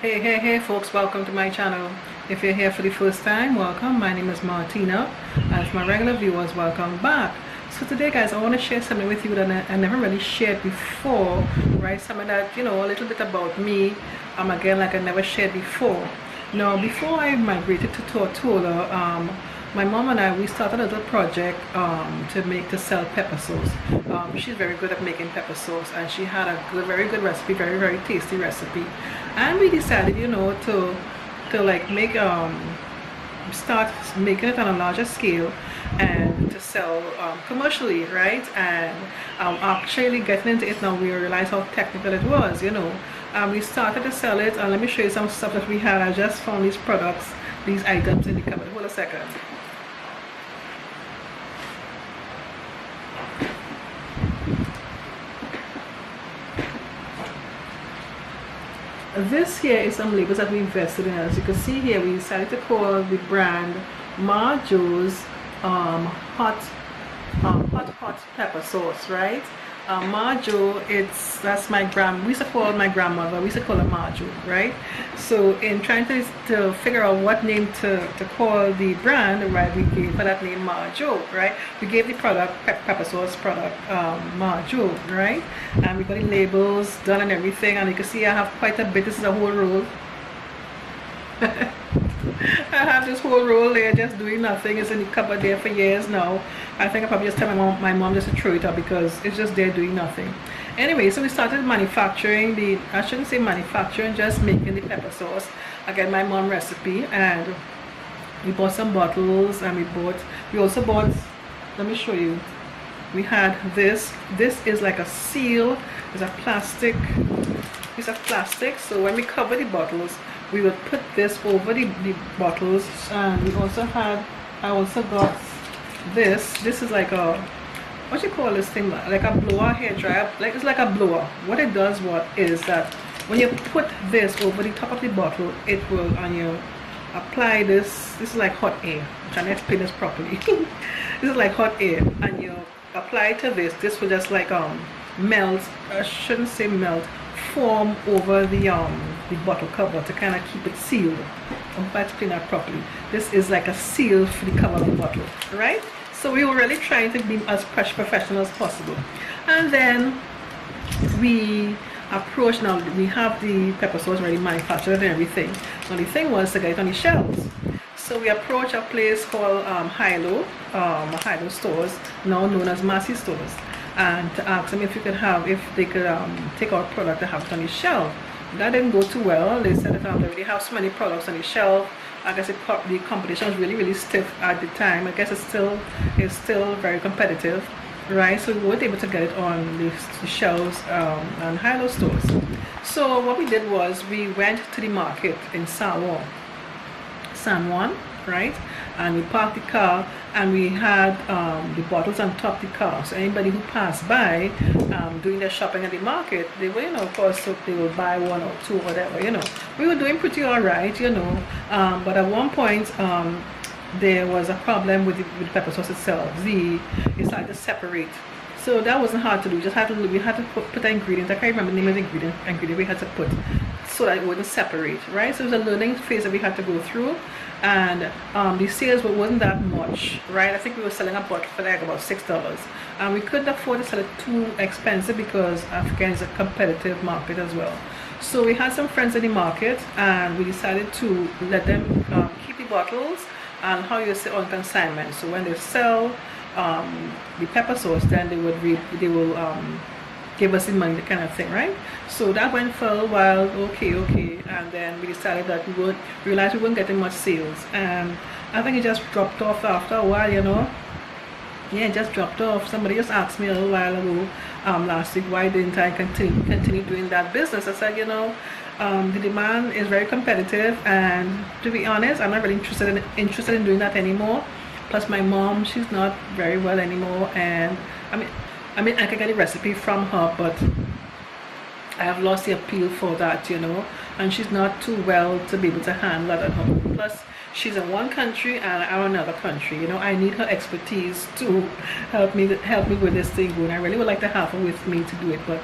Hey folks, welcome to my channel. If you're here for the first time, welcome. My name is Martina, and for my regular viewers, welcome back. So today guys, I want to share something with you that I never really shared before, right? Something that, you know, a little bit about me, again, like I never shared before. Now, before I migrated to Tortola, my mom and I, we started a little project to sell pepper sauce. She's very good at making pepper sauce, and she had a very good recipe, very tasty recipe. And we decided, you know, to like make start making it on a larger scale and to sell commercially, right? And actually getting into it now, we realized how technical it was, you know. We started to sell it, and let me show you some stuff that we had. I just found these products, these items in the cupboard. Hold a second. This here is some labels that we invested in. As you can see here, we decided to call the brand Marjo's hot pepper sauce, right? Marjo, that's my we used to call my grandmother, we used to call her Marjo, right? So in trying to figure out what name to call the brand, right, we gave her that name Marjo, right? We gave the product, pepper sauce product, Marjo, right? And we got the labels done and everything, and you can see I have quite a bit. This is a whole roll. I have this whole roll there just doing nothing. It's in the cupboard there for years now. I think I probably just tell my mom just to throw it out because it's just there doing nothing. Anyway, so we started manufacturing I shouldn't say manufacturing, just making the pepper sauce. Again, my mom recipe, and we bought some bottles, and we also bought, let me show you. We had this is like a seal. It's a plastic piece of plastic, so when we cover the bottles, we would put this over the bottles. And we also had, I also got this is like a, what you call this thing, like a blower, hair dryer, like it's like a blower. What it does is that when you put this over the top of the bottle, it will, and you apply this is like hot air. I'm trying to explain this properly. This is like hot air, and you apply to this will just like melt, I shouldn't say melt, form over the bottle cover to kind of keep it sealed. I'm trying to explain that properly. This is like a seal for the cover of the bottle, right? So we were really trying to be as professional as possible. And then we approached, now we have the pepper sauce already manufactured and everything. So the thing was to get it on the shelves. So we approached a place called Hilo stores, now known as Massey stores, and to ask them if they could take our product and have it on the shelf. That didn't go too well. They said that they already have so many products on the shelf. I guess the competition was really stiff at the time. I guess it's still very competitive, right? So we weren't able to get it on the shelves on Hilo stores. So what we did was we went to the market in San Juan, right? And we parked the car, and we had the bottles on top of the car. So anybody who passed by doing their shopping at the market, they were, you know, of course, so they would buy one or two or whatever, you know. We were doing pretty all right, you know. But at one point, there was a problem with the pepper sauce itself. It started to separate. So that wasn't hard to do. We had to put the ingredients. I can't remember the name of the ingredient we had to put so that it wouldn't separate, right? So it was a learning phase that we had to go through. And the sales wasn't that much, right? I think we were selling a bottle for like about $6, and we couldn't afford to sell it too expensive because Africa is a competitive market as well. So we had some friends in the market, and we decided to let them keep the bottles and how you say on consignment. So when they sell the pepper sauce, then they will give us the money, that kind of thing, right? So that went for a while, okay, and then we decided that we realized we weren't getting much sales, and I think it just dropped off after a while, you know. Yeah, it just dropped off. Somebody just asked me a little while ago, last week, why didn't I continue doing that business? I said, you know, the demand is very competitive, and to be honest, I'm not really interested in doing that anymore. Plus my mom, she's not very well anymore, and I mean, I can get a recipe from her, but I have lost the appeal for that, you know, and she's not too well to be able to handle that at home. Plus, she's in one country and I'm in another country, you know. I need her expertise to help me with this thing going. I really would like to have her with me to do it, but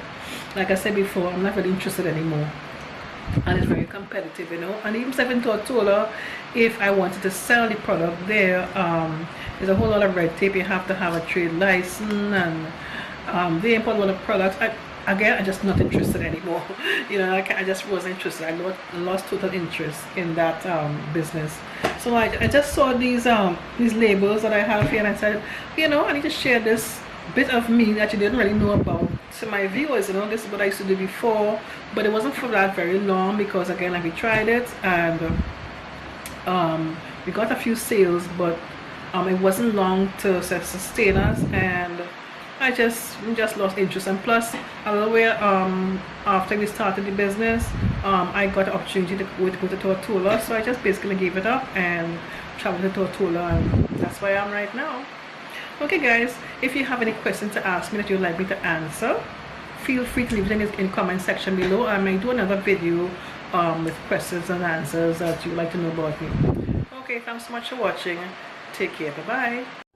like I said before, I'm not really interested anymore. and it's very competitive, you know. And even in Tortola, if I wanted to sell the product there, there's a whole lot of red tape. You have to have a trade license, and they import a lot of products. I'm just not interested anymore. You know, I just wasn't interested. I lost total interest in that business. So I just saw these labels that I have here, and I said, you know, I need to share this bit of me that you didn't really know about to my viewers. You know, this is what I used to do before, but it wasn't for that very long, because again, like, we tried it and we got a few sales, but it wasn't long to sustain us, and I just lost interest. And plus, a little way after we started the business, I got the opportunity to go to Tortola, so I just basically gave it up and traveled to Tortola, and that's where I am right now. Okay guys, if you have any questions to ask me that you'd like me to answer, feel free to leave it in the comment section below. I may do another video with questions and answers that you'd like to know about me. Okay, thanks so much for watching. Take care. Bye bye.